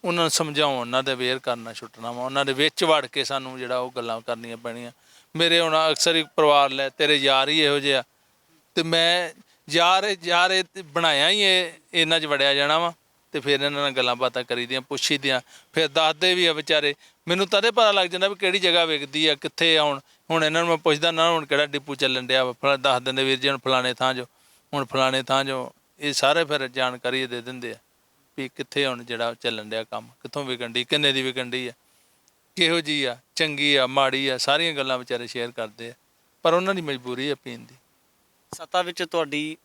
ਉਹਨਾਂ ਨੂੰ ਸਮਝਾਉਣ, ਉਹਨਾਂ ਦੇ ਅਵੇਅਰ ਕਰਨਾ ਛੁੱਟਣਾ ਵਾ। ਉਹਨਾਂ ਦੇ ਵਿੱਚ ਵੜ ਕੇ ਸਾਨੂੰ ਜਿਹੜਾ ਉਹ ਗੱਲਾਂ ਕਰਨੀਆਂ ਪੈਣੀਆਂ। ਮੇਰੇ ਹੁਣ ਅਕਸਰ ਹੀ ਪਰਿਵਾਰ ਲੈ ਤੇਰੇ ਯਾਰ ਹੀ ਇਹੋ ਜਿਹੇ ਆ, ਅਤੇ ਮੈਂ ਯਾਰ ਇਹ ਬਣਾਇਆ ਹੀ ਇਹਨਾਂ 'ਚ ਵੜਿਆ ਜਾਣਾ ਵਾ, ਅਤੇ ਫਿਰ ਇਹਨਾਂ ਨਾਲ ਗੱਲਾਂ ਬਾਤਾਂ ਕਰੀ ਦੀਆਂ, ਪੁੱਛੀ ਦੀਆਂ, ਫਿਰ ਦੱਸਦੇ ਵੀ ਆ ਵਿਚਾਰੇ। ਮੈਨੂੰ ਤਦੇ ਪਤਾ ਲੱਗ ਜਾਂਦਾ ਵੀ ਕਿਹੜੀ ਜਗ੍ਹਾ ਵਿਕਦੀ ਆ, ਕਿੱਥੇ ਆ। ਹੁਣ ਇਹਨਾਂ ਨੂੰ ਮੈਂ ਪੁੱਛਦਾ ਨਾ, ਹੁਣ ਕਿਹੜਾ ਡਿਪੂ ਚੱਲਣ ਡਿਆ ਵਾ, ਦੱਸ ਦਿੰਦੇ ਵੀਰ ਜੀ ਹੁਣ ਫਲਾਣੇ ਥਾਂ ਜੋ, ਹੁਣ ਫਲਾਣੇ ਥਾਂ ਜੋ। ਇਹ ਸਾਰੇ ਫਿਰ ਜਾਣਕਾਰੀ ਦੇ ਦਿੰਦੇ ਆ ਵੀ ਕਿੱਥੇ ਹੁਣ ਜਿਹੜਾ ਚੱਲਣ ਡਿਆ ਕੰਮ, ਕਿੱਥੋਂ ਵਿਕਣ ਡਈ, ਕਿੰਨੇ ਦੀ ਵਿਕਣ ਡਈ ਆ, ਕਿਹੋ ਜਿਹੀ ਆ, ਚੰਗੀ ਆ, ਮਾੜੀ ਆ, ਸਾਰੀਆਂ ਗੱਲਾਂ ਵਿਚਾਰੇ ਸ਼ੇਅਰ ਕਰਦੇ ਆ, ਪਰ ਉਹਨਾਂ ਦੀ ਮਜਬੂਰੀ ਆ ਪੀਣ ਦੀ। ਸੱਤਾ ਵਿੱਚ ਤੁਹਾਡੀ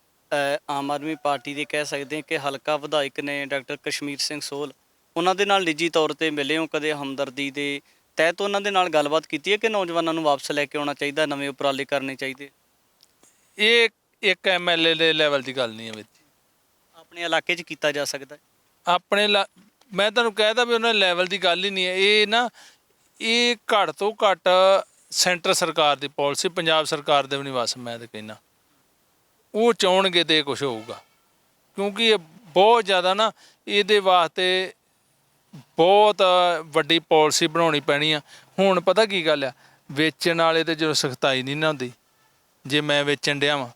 ਆਮ ਆਦਮੀ ਪਾਰਟੀ ਦੇ ਕਹਿ ਸਕਦੇ ਹਾਂ ਕਿ ਹਲਕਾ ਵਿਧਾਇਕ ਨੇ ਡਾਕਟਰ ਕਸ਼ਮੀਰ ਸਿੰਘ ਸੋਹਲ, ਉਹਨਾਂ ਦੇ ਨਾਲ ਨਿੱਜੀ ਤੌਰ ਤੇ ਮਿਲੇ ਹੋ ਕਦੇ? ਹਮਦਰਦੀ ਦੇ ਤਹਿਤ ਉਹਨਾਂ ਦੇ ਨਾਲ ਗੱਲਬਾਤ ਕੀਤੀ ਹੈ ਕਿ ਨੌਜਵਾਨਾਂ ਨੂੰ ਵਾਪਸ ਲੈ ਕੇ ਆਉਣਾ ਚਾਹੀਦਾ, ਨਵੇਂ ਉਪਰਾਲੇ ਕਰਨੇ ਚਾਹੀਦੇ? ਇਹ ਇੱਕ ਐਮਐਲਏ ਦੇ ਲੈਵਲ ਦੀ ਗੱਲ ਨਹੀਂ ਹੈ ਵੀਰ ਜੀ। ਆਪਣੇ ਇਲਾਕੇ 'ਚ ਕੀਤਾ ਜਾ ਸਕਦਾ ਹੈ। ਆਪਣੇ ਮੈਂ ਤੁਹਾਨੂੰ ਕਹਿਦਾ ਵੀ ਉਹਨਾਂ ਲੈਵਲ ਦੀ ਗੱਲ ਹੀ ਨਹੀਂ ਹੈ। ਇਹ ਘੱਟ ਤੋਂ ਘੱਟ ਸੈਂਟਰ ਸਰਕਾਰ ਦੀ ਪਾਲਿਸੀ, ਪੰਜਾਬ ਸਰਕਾਰ ਦੇ ਵੀ ਨਹੀਂ ਵਸ। ਮੈਂ ਤਾਂ ਕਹਿੰਦਾ ਉਹ ਚਾਹਣਗੇ ਤੇ ਕੁਝ ਹੋਊਗਾ, ਕਿਉਂਕਿ ਇਹ ਬਹੁਤ ਜ਼ਿਆਦਾ ਨਾ ਇਹਦੇ ਵਾਸਤੇ ਬਹੁਤ ਵੱਡੀ ਪਾਲਿਸੀ ਬਣਾਉਣੀ ਪੈਣੀ ਆ। ਹੁਣ ਪਤਾ ਕੀ ਗੱਲ ਆ, ਵੇਚਣ ਵਾਲੇ ਤੇ ਜਦੋਂ ਸਖਤਾਈ ਨਹੀਂ ਨਾ ਹੁੰਦੀ, ਜੇ ਮੈਂ ਵੇਚਣ ਡਿਆ ਵਾਂ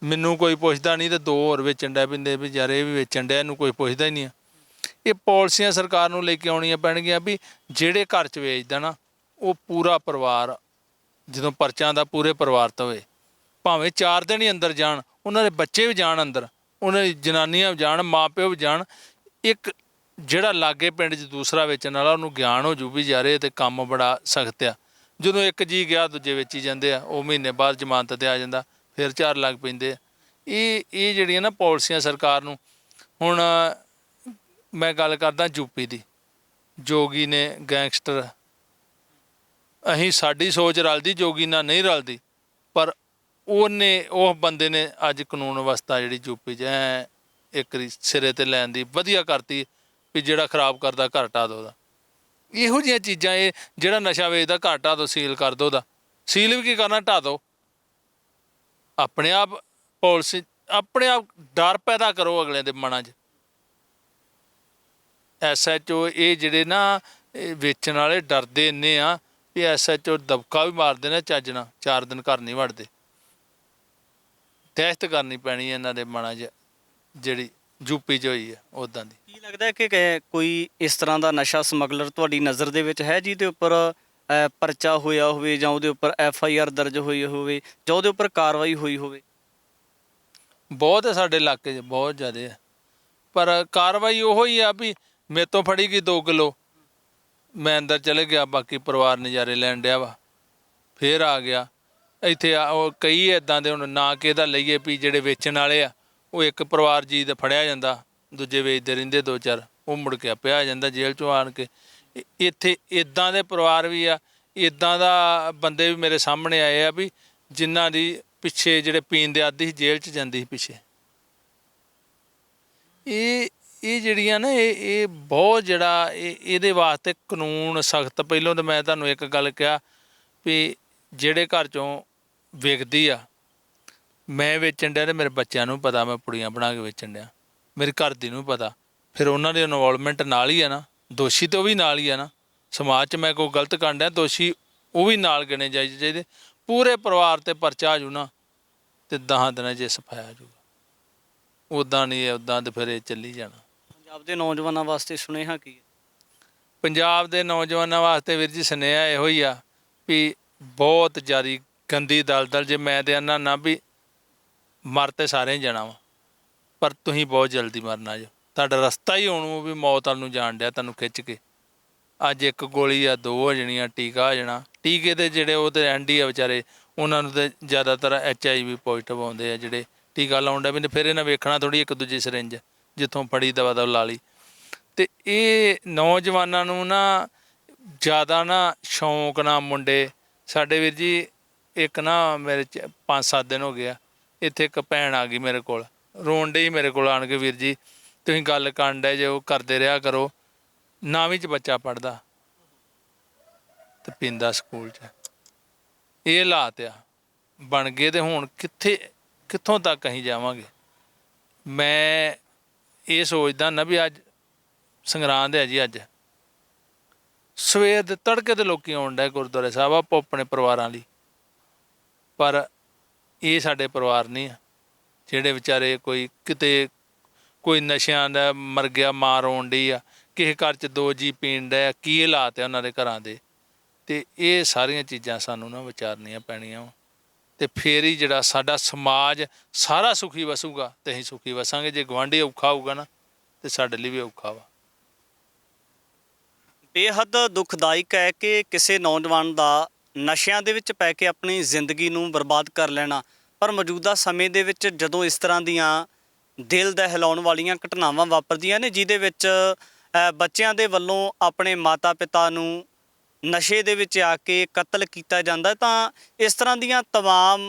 ਮੈਨੂੰ ਕੋਈ ਪੁੱਛਦਾ ਨਹੀਂ ਤੇ ਦੋ ਹੋਰ ਵੇਚਣ ਡਿਆ ਪੈਂਦੇ ਵੀ ਯਾਰ ਇਹ ਵੀ ਵੇਚਣ ਡਿਆ, ਇਹਨੂੰ ਕੋਈ ਪੁੱਛਦਾ ਹੀ ਨਹੀਂ ਆ। ਇਹ ਪਾਲਿਸੀਆਂ ਸਰਕਾਰ ਨੂੰ ਲੈ ਕੇ ਆਉਣੀਆਂ ਪੈਣਗੀਆਂ ਵੀ ਜਿਹੜੇ ਘਰ 'ਚ ਵੇਚਦਾ ਨਾ ਉਹ ਪੂਰਾ ਪਰਿਵਾਰ, ਜਦੋਂ ਪਰਚਾ ਦਾ ਪੂਰੇ ਪਰਿਵਾਰ ਤੋਂ ਹੋਵੇ, ਭਾਵੇਂ 4 ਦਿਨ ਹੀ ਅੰਦਰ ਜਾਣ, ਉਹਨਾਂ ਦੇ ਬੱਚੇ ਵੀ ਜਾਣ ਅੰਦਰ, ਉਹਨਾਂ ਦੀ ਜਨਾਨੀਆਂ ਵੀ ਜਾਣ, ਮਾਂ ਪਿਓ ਵੀ ਜਾਣ। ਇੱਕ ਜਿਹੜਾ ਲਾਗੇ ਪਿੰਡ 'ਚ ਦੂਸਰਾ ਵੇਚਣ ਵਾਲਾ ਉਹਨੂੰ ਗਿਆਨ ਹੋ ਜੂ ਵੀ ਯਾਰ ਇਹ ਤੇ ਕੰਮ ਬੜਾ ਸਖਤ ਆ। ਜਦੋਂ ਇੱਕ ਜੀ ਗਿਆ ਦੂਜੇ ਵੇਚੀ ਜਾਂਦੇ ਆ, ਉਹ ਮਹੀਨੇ ਬਾਅਦ ਜ਼ਮਾਨਤ 'ਤੇ ਆ ਜਾਂਦਾ, ਫਿਰ 4 ਲੱਗ ਪੈਂਦੇ ਆ। ਇਹ ਜਿਹੜੀਆਂ ਨਾ ਪਾਲਿਸੀਆਂ ਸਰਕਾਰ ਨੂੰ, ਹੁਣ ਮੈਂ ਗੱਲ ਕਰਦਾ ਯੂਪੀ ਦੀ, ਜੋਗੀ ਨੇ ਗੈਂਗਸਟਰ, ਅਸੀਂ ਸਾਡੀ ਸੋਚ ਰਲਦੀ ਜੋਗੀ ਨਾਲ ਨਹੀਂ ਰਲਦੀ, ਪਰ ਉਹ ਬੰਦੇ ਨੇ ਅੱਜ ਕਾਨੂੰਨ ਵਿਵਸਥਾ ਜਿਹੜੀ ਯੂਪੀ 'ਚ ਇੱਕ ਸਿਰੇ 'ਤੇ ਲੈਣ ਦੀ ਵਧੀਆ ਕਰਤੀ ਵੀ ਜਿਹੜਾ ਖਰਾਬ ਕਰਦਾ ਘਰ ਢਾਹ ਦੋ ਉਹਦਾ। ਇਹੋ ਜਿਹੀਆਂ ਚੀਜ਼ਾਂ, ਇਹ ਜਿਹੜਾ ਨਸ਼ਾ ਵੇਚਦਾ ਘਰ ਢਾਹ ਦੋ, ਸੀਲ ਕਰ ਦੋ ਉਹਦਾ। ਸੀਲ ਵੀ ਕੀ ਕਰਨਾ, ਢਾਹ ਦੋ। ਆਪਣੇ ਆਪ ਪਾਲਿਸੀ, ਆਪਣੇ ਆਪ ਡਰ ਪੈਦਾ ਕਰੋ ਅਗਲੇ ਦੇ ਮਨਾਂ 'ਚ। SHO ਇਹ ਜਿਹੜੇ ਨਾ ਵੇਚਣ ਵਾਲੇ ਡਰਦੇ ਇੰਨੇ ਆ ਵੀ SHO ਦਬਕਾ ਵੀ ਮਾਰਦੇ ਨੇ ਚੱਜ ਨਾਲ, 4 ਦਿਨ ਘਰ ਨਹੀਂ ਵੜਦੇ। ਦਹਿਸ਼ਤ ਕਰਨੀ ਪੈਣੀ ਇਹਨਾਂ ਦੇ ਮਨਾਂ 'ਚ ਜਿਹੜੀ ਯੂਪੀ 'ਚ ਹੋਈ ਹੈ ਉੱਦਾਂ ਦੀ। ਕੀ ਲੱਗਦਾ ਕਿ ਕੋਈ ਇਸ ਤਰ੍ਹਾਂ ਦਾ ਨਸ਼ਾ ਸਮਗਲਰ ਤੁਹਾਡੀ ਨਜ਼ਰ ਦੇ ਵਿੱਚ ਹੈ ਜਿਹਦੇ ਉੱਪਰ ਪਰਚਾ ਹੋਇਆ ਹੋਵੇ, ਜਾਂ ਉਹਦੇ ਉੱਪਰ FIR ਦਰਜ ਹੋਈ ਹੋਵੇ, ਜਾਂ ਉਹਦੇ ਉੱਪਰ ਕਾਰਵਾਈ ਹੋਈ ਹੋਵੇ? ਬਹੁਤ ਹੈ ਸਾਡੇ ਇਲਾਕੇ 'ਚ, ਬਹੁਤ ਜ਼ਿਆਦਾ ਹੈ, ਪਰ ਕਾਰਵਾਈ ਉਹੋ ਹੀ ਆ ਵੀ ਮੇਰੇ ਤੋਂ ਫੜੀ ਗਈ 2 ਕਿਲੋ, ਮੈਂ ਅੰਦਰ ਚਲੇ ਗਿਆ, ਬਾਕੀ ਪਰਿਵਾਰ ਨਜ਼ਾਰੇ ਲੈਣ ਡਿਆ ਵਾ, ਫੇਰ ਆ ਗਿਆ ਇੱਥੇ। ਉਹ ਕਈ ਇੱਦਾਂ ਦੇ, ਹੁਣ ਨਾ ਕਿ ਇਹਦਾ ਲਈਏ ਵੀ ਜਿਹੜੇ ਵੇਚਣ ਵਾਲੇ ਆ, ਉਹ ਇੱਕ ਪਰਿਵਾਰ ਜੀ ਦਾ ਫੜਿਆ ਜਾਂਦਾ, ਦੂਜੇ ਵੇਚਦੇ ਰਹਿੰਦੇ 2-4, ਉਹ ਮੁੜ ਕੇ ਆਪੇ ਆ ਜਾਂਦਾ ਜੇਲ੍ਹ 'ਚੋਂ ਆਣ ਕੇ। ਇੱਥੇ ਇੱਦਾਂ ਦੇ ਪਰਿਵਾਰ ਵੀ ਆ, ਇੱਦਾਂ ਦਾ ਬੰਦੇ ਵੀ ਮੇਰੇ ਸਾਹਮਣੇ ਆਏ ਆ ਵੀ ਜਿਨ੍ਹਾਂ ਦੀ ਪਿੱਛੇ ਜਿਹੜੇ ਪੀਣ ਦੇ ਆਦੀ ਸੀ ਜੇਲ੍ਹ 'ਚ ਜਾਂਦੀ ਸੀ ਪਿੱਛੇ। ਇਹ ਜਿਹੜੀਆਂ ਨਾ ਇਹ ਬਹੁਤ ਜਿਹੜਾ ਇਹਦੇ ਵਾਸਤੇ ਕਾਨੂੰਨ ਸਖਤ। ਪਹਿਲੋਂ ਤਾਂ ਮੈਂ ਤੁਹਾਨੂੰ ਇੱਕ ਗੱਲ ਕਿਹਾ ਵੀ ਜਿਹੜੇ ਘਰ 'ਚੋਂ ਵਿਕਦੀ ਆ, ਮੈਂ ਵੇਚਣ ਡਿਆ ਤੇ ਮੇਰੇ ਬੱਚਿਆਂ ਨੂੰ ਪਤਾ ਮੈਂ ਪੁੜੀਆਂ ਬਣਾ ਕੇ ਵੇਚਣ ਡਿਆ, ਮੇਰੇ ਘਰ ਦੀ ਨੂੰ ਪਤਾ, ਫਿਰ ਉਹਨਾਂ ਦੀ ਇਨਵੋਲਵਮੈਂਟ ਨਾਲ ਹੀ ਆ ਨਾ, ਦੋਸ਼ੀ ਤਾਂ ਉਹ ਵੀ ਨਾਲ ਹੀ ਆ ਨਾ। ਸਮਾਜ 'ਚ ਮੈਂ ਕੋਈ ਗਲਤ ਕਰਨ ਡਿਆ, ਦੋਸ਼ੀ ਉਹ ਵੀ ਨਾਲ ਗਿਣੇ ਚਾਹੀਦੇ। ਪੂਰੇ ਪਰਿਵਾਰ 'ਤੇ ਪਰਚਾ ਆ ਜੂ ਨਾ ਤੇ 10 ਦਿਨਾਂ 'ਚ ਸਫਾਇਆ ਜੂਗਾ। ਉੱਦਾਂ ਨਹੀਂ, ਉੱਦਾਂ ਤਾਂ ਫਿਰ ਇਹ ਚੱਲੀ ਜਾਣਾ। ਪੰਜਾਬ ਦੇ ਨੌਜਵਾਨਾਂ ਵਾਸਤੇ ਸੁਨੇਹਾ ਕੀ ਹੈ? ਪੰਜਾਬ ਦੇ ਨੌਜਵਾਨਾਂ ਵਾਸਤੇ ਵੀਰ ਜੀ ਸੁਨੇਹਾ ਇਹੋ ਹੀ ਆ ਵੀ ਬਹੁਤ ਜ਼ਿਆਦਾ ਗੰਦੀ ਦਲਦਲ, ਜੇ ਮੈਂ ਤੇ ਆਨਾ ਨਾ ਵੀ ਮਰ ਤੇ ਸਾਰੇ ਹੀ ਜਾਣਾ ਵਾ, ਪਰ ਤੁਸੀਂ ਬਹੁਤ ਜਲਦੀ ਮਰਨਾ ਜੋ, ਤੁਹਾਡਾ ਰਸਤਾ ਹੀ ਉਹਨੂੰ ਵੀ ਮੌਤ ਵੱਲ ਨੂੰ ਜਾਣ ਡਿਆ ਤੁਹਾਨੂੰ ਖਿੱਚ ਕੇ। ਅੱਜ 1 ਗੋਲੀ ਆ, 2 ਹੋ ਜਾਣੀਆਂ, ਟੀਕਾ ਹੋ ਜਾਣਾ। ਟੀਕੇ ਦੇ ਜਿਹੜੇ ਉਹ ਤੇ ਐਂਡੀ ਆ ਵਿਚਾਰੇ, ਉਹਨਾਂ ਨੂੰ ਤਾਂ ਜ਼ਿਆਦਾਤਰ HIV ਪੋਜ਼ੀਟਿਵ ਆਉਂਦੇ ਆ ਜਿਹੜੇ ਟੀਕਾ ਲਾਉਣ ਡੇ ਵੀ। ਫਿਰ ਇਹਨਾਂ ਵੇਖਣਾ ਥੋੜ੍ਹੀ ਇੱਕ ਦੂਜੀ ਸਿਰਿੰਜ ਜਿੱਥੋਂ ਫੜੀ ਦਵਾ ਲਾ ਲਈ। ਅਤੇ ਇਹ ਨੌਜਵਾਨਾਂ ਨੂੰ ਨਾ ਜ਼ਿਆਦਾ ਨਾ ਸ਼ੌਂਕ ਨਾ, ਮੁੰਡੇ ਸਾਡੇ ਵੀਰ ਜੀ, ਇੱਕ ਨਾ ਮੇਰੇ 5-7 ਦਿਨ ਹੋ ਗਏ ਆ, ਇੱਥੇ ਇੱਕ ਭੈਣ ਆ ਗਈ ਮੇਰੇ ਕੋਲ, ਰੋਣ ਡੇ ਮੇਰੇ ਕੋਲ ਆਣ ਕੇ, ਵੀਰ ਜੀ ਤੁਸੀਂ ਗੱਲ ਕਰਨ ਡੇ ਜੇ, ਉਹ ਕਰਦੇ ਰਿਹਾ ਕਰੋ। 9ਵੀਂ 'ਚ ਬੱਚਾ ਪੜ੍ਹਦਾ ਤੇ ਪੀਂਦਾ ਸਕੂਲ 'ਚ। ਇਹ ਹਾਲਾਤ ਆ ਬਣ ਗਏ, ਤੇ ਹੁਣ ਕਿੱਥੋਂ ਤੱਕ ਅਸੀਂ ਜਾਵਾਂਗੇ। ਮੈਂ ਇਹ ਸੋਚਦਾ ਨਾ ਵੀ ਅੱਜ ਸੰਗਰਾਂਦ ਹੈ ਜੀ, ਅੱਜ ਸਵੇਰ ਦੇ ਤੜਕੇ ਤੇ ਲੋਕੀ ਆਉਣ ਡੇ ਗੁਰਦੁਆਰੇ ਸਾਹਿਬ ਆਪੋ ਆਪਣੇ ਪਰਿਵਾਰਾਂ ਲਈ, ਪਰ ਇਹ ਸਾਡੇ ਪਰਿਵਾਰ ਨਹੀਂ ਆ ਜਿਹੜੇ ਵਿਚਾਰੇ ਕੋਈ ਕਿਤੇ ਕੋਈ ਨਸ਼ਿਆਂ ਦਾ ਮਰ ਗਿਆ, ਮਾਂ ਰੋਣ ਡਈ ਆ, ਕਿਸੇ ਘਰ 'ਚ 2 ਜੀ ਪੀਣ ਡਿਆ, ਕੀ ਹਾਲਾਤ ਆ ਉਹਨਾਂ ਦੇ ਘਰਾਂ ਦੇ। ਅਤੇ ਇਹ ਸਾਰੀਆਂ ਚੀਜ਼ਾਂ ਸਾਨੂੰ ਨਾ ਵਿਚਾਰਨੀਆਂ ਪੈਣੀਆਂ ਵਾ, ਅਤੇ ਫਿਰ ਹੀ ਜਿਹੜਾ ਸਾਡਾ ਸਮਾਜ ਸਾਰਾ ਸੁਖੀ ਵਸੂਗਾ ਅਤੇ ਅਸੀਂ ਸੁਖੀ ਵਸਾਂਗੇ। ਜੇ ਗੁਆਂਢੀ ਔਖਾ ਹੋਊਗਾ ਨਾ ਤਾਂ ਸਾਡੇ ਲਈ ਵੀ ਔਖਾ ਵਾ। ਬੇਹੱਦ ਦੁਖਦਾਇਕ ਹੈ ਕਿ ਕਿਸੇ ਨੌਜਵਾਨ ਦਾ ਨਸ਼ਿਆਂ ਦੇ ਵਿੱਚ ਪੈ ਕੇ ਆਪਣੀ ਜ਼ਿੰਦਗੀ ਨੂੰ ਬਰਬਾਦ ਕਰ ਲੈਣਾ ਪਰ ਮੌਜੂਦਾ ਸਮੇਂ ਦੇ ਵਿੱਚ ਜਦੋਂ ਇਸ ਤਰ੍ਹਾਂ ਦੀਆਂ ਦਿਲ ਦਹਿਲਾਉਣ ਵਾਲੀਆਂ ਘਟਨਾਵਾਂ ਵਾਪਰਦੀਆਂ ਨੇ ਜਿਹਦੇ ਵਿੱਚ ਬੱਚਿਆਂ ਦੇ ਵੱਲੋਂ ਆਪਣੇ ਮਾਤਾ-ਪਿਤਾ ਨੂੰ ਨਸ਼ੇ ਦੇ ਵਿੱਚ ਆ ਕੇ ਕਤਲ ਕੀਤਾ ਜਾਂਦਾ ਤਾਂ ਇਸ ਤਰ੍ਹਾਂ ਦੀਆਂ तमाम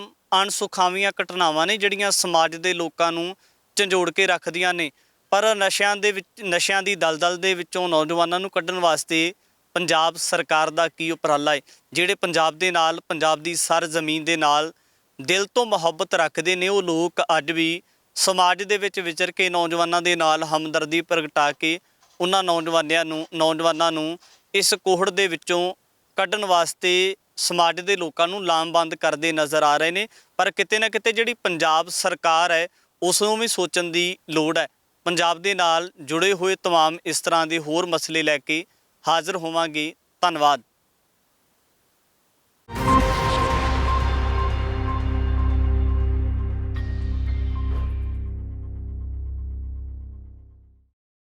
ਅਣਸੁਖਾਵੀਆਂ ਘਟਨਾਵਾਂ ਨੇ ਜਿਹੜੀਆਂ ਸਮਾਜ ਦੇ ਲੋਕਾਂ ਨੂੰ ਝੰਜੋੜ ਕੇ ਰੱਖਦੀਆਂ ਨੇ। ਪਰ ਨਸ਼ਿਆਂ ਦੀ ਦਲਦਲ ਦੇ ਵਿੱਚੋਂ ਨੌਜਵਾਨਾਂ ਨੂੰ ਕੱਢਣ ਵਾਸਤੇ ਪੰਜਾਬ ਸਰਕਾਰ ਦਾ ਕੀ ਉਪਰਾਲਾ ਹੈ? ਜਿਹੜੇ ਪੰਜਾਬ ਦੇ ਨਾਲ, ਪੰਜਾਬ ਦੀ ਸਰਜ਼ਮੀਨ ਦੇ ਨਾਲ ਦਿਲ ਤੋਂ ਮੁਹੱਬਤ ਰੱਖਦੇ ਨੇ ਉਹ ਲੋਕ ਅੱਜ ਵੀ ਸਮਾਜ ਦੇ ਵਿੱਚ ਵਿਚਰ ਕੇ ਨੌਜਵਾਨਾਂ ਦੇ ਨਾਲ ਹਮਦਰਦੀ ਪ੍ਰਗਟਾ ਕੇ ਉਹਨਾਂ ਨੌਜਵਾਨਾਂ ਨੂੰ ਇਸ ਕੋਹੜ ਦੇ ਵਿੱਚੋਂ ਕੱਢਣ ਵਾਸਤੇ ਸਮਾਜ ਦੇ ਲੋਕਾਂ ਨੂੰ ਲਾਮਬੰਦ ਕਰਦੇ ਨਜ਼ਰ ਆ ਰਹੇ ਨੇ। ਪਰ ਕਿਤੇ ਨਾ ਕਿਤੇ ਜਿਹੜੀ ਪੰਜਾਬ ਸਰਕਾਰ ਹੈ ਉਸ ਨੂੰ ਵੀ ਸੋਚਣ ਦੀ ਲੋੜ ਹੈ। ਪੰਜਾਬ ਦੇ ਨਾਲ ਜੁੜੇ ਹੋਏ तमाम ਇਸ ਤਰ੍ਹਾਂ ਦੇ ਹੋਰ ਮਸਲੇ ਲੈ ਕੇ ਹਾਜ਼ਰ ਹੋਵਾਂਗੇ। ਧੰਨਵਾਦ।